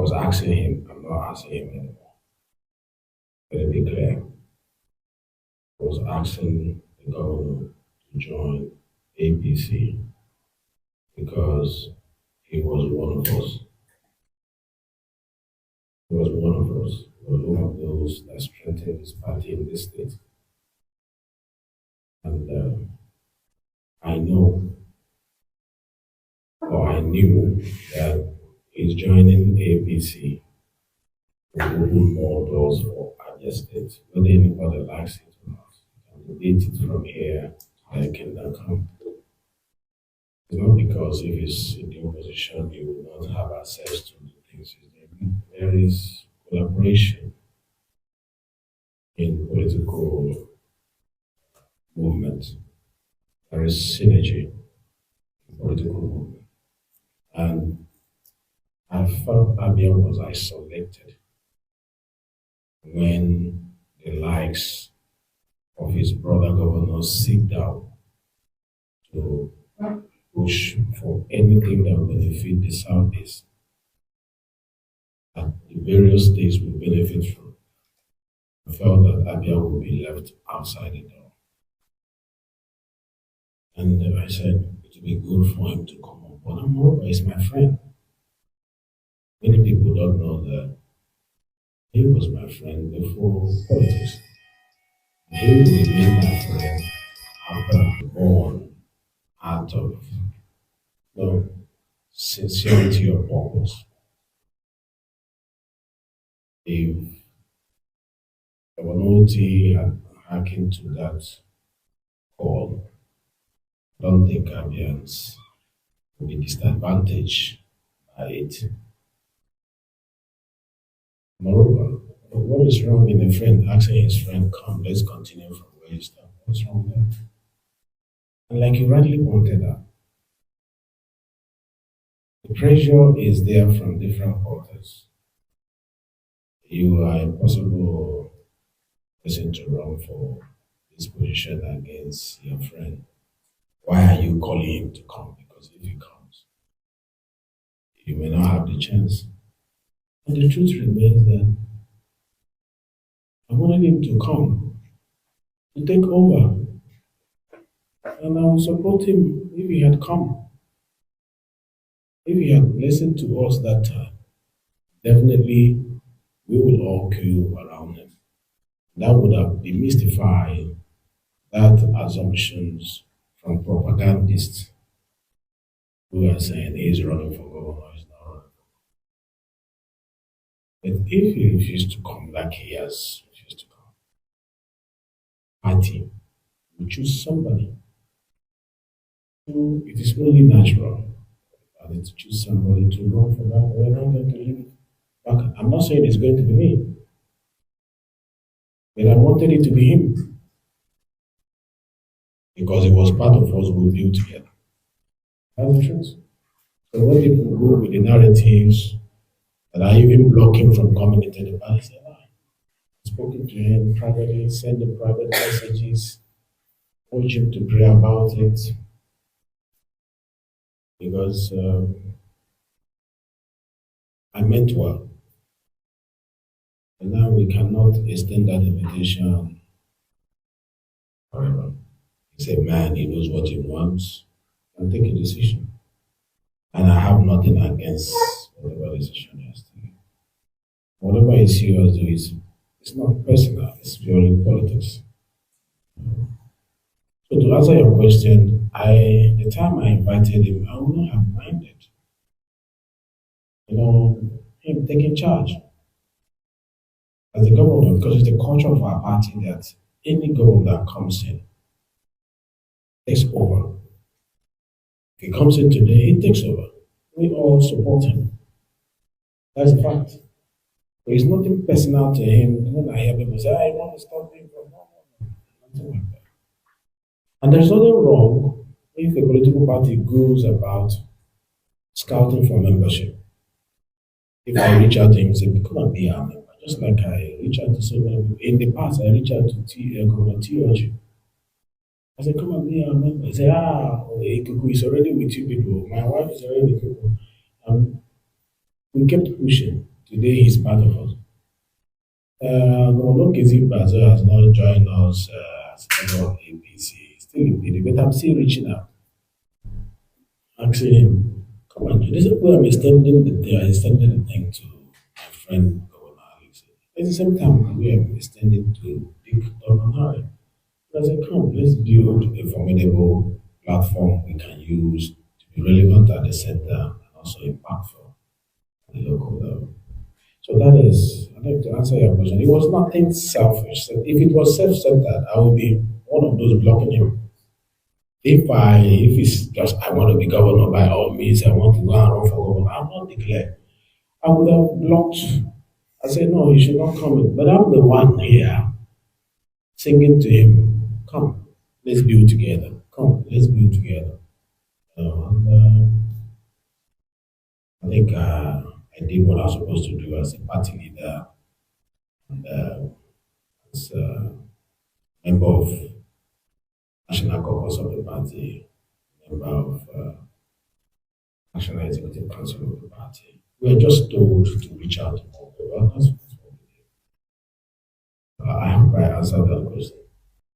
was asking him, I'm not asking him anymore. Let it be clear. I was asking the governor to join APC because he was one of us. He was one of us. He was one of those that strengthened his party in this state. And I know, or I knew, that he's joining APC to open more doors for Abia State, whether anybody likes it or not. You can debate it from here to the kingdom come. It's not because if he's in the opposition, he will not have access to the things. There is collaboration in political movement. There is synergy in political movement. And I felt Abia was isolated when the likes of his brother governors sit down to push for anything that will benefit the Southeast and the various states will benefit from. I felt that Abia would be left outside the door. And I said it would be good for him to come up. But moreover, he's my friend. Many people don't know that he was my friend before politics. He will remain my friend after I'm born out of sincerity of purpose. If Otti had hearkened to that call, I don't think Gambians will be disadvantaged by it. Moreover, what is wrong in a friend asking his friend, come, let's continue from where you start? What's wrong there? And like you rightly pointed out, the pressure is there from different quarters. You are a possible person to run for this position against your friend. Why are you calling him to come? Because if he comes, you may not have the chance. And the truth remains that I wanted him to come, to take over, and I would support him if he had come. If he had listened to us that time, definitely we will all queue around him. That would have demystified that assumptions from propagandists who are saying he's running for governor, he's not running. But if he refused to come like he has refused to come, party will choose somebody who it is only natural and to choose somebody to run for that. We're not going to leave it back. I'm not saying it's going to be me, but I wanted it to be him because it was part of us we built together. That's the truth. So when people go with the narratives that are even blocking from coming into the party, say, "Ah, I've spoken to him privately, send him private messages, urge him to pray about it, because I meant well. And now we cannot extend that invitation forever. He's a man, he knows what he wants, and take a decision. And I have nothing against whatever decision he has taken. Whatever he sees us do is it's not personal, it's purely politics. So to answer your question, the time I invited him, I would not have minded, him taking charge as the governor, because it's the culture of our party that any governor that comes in takes over. If he comes in today, he takes over. We all support him. That's a fact. There is nothing personal to him. When I hear people say, I want to stop him from nothing like that. And there's nothing wrong if a political party goes about scouting for membership. If I reach out to him and say, come and be our member, just like I reach out to so many people. In the past, I reached out to Governor TOG. I said, come and be our member. He said, Ikuku is already with you people. My wife is already with people. We kept pushing. Today he's part of us. Governor Bazo has not joined us as head of APC. Still in PDP, but I'm still reaching out, asking him, come on, this is where I'm extending the thing to my friend Governor Alex. At the same time, we are extending to Dick Governor. I said, come, let's build a formidable platform we can use to be relevant at the center and also impactful at the local level. So that is, I'd like to answer your question. It was nothing selfish. So if it was self-centered, I would be one of those blocking him. If it's just I want to be governor by all means, I want to go and run for governor, I'm not declared. I would have blocked. I said no, he should not come in. But I'm the one here singing to him, come, let's build together. Come, let's build together. And I think I did what I was supposed to do as a party leader and as a member of National Caucus of the party, member of National Executive Council of the party. We were just told to reach out to more people. That's what we did. I hope I answered that question.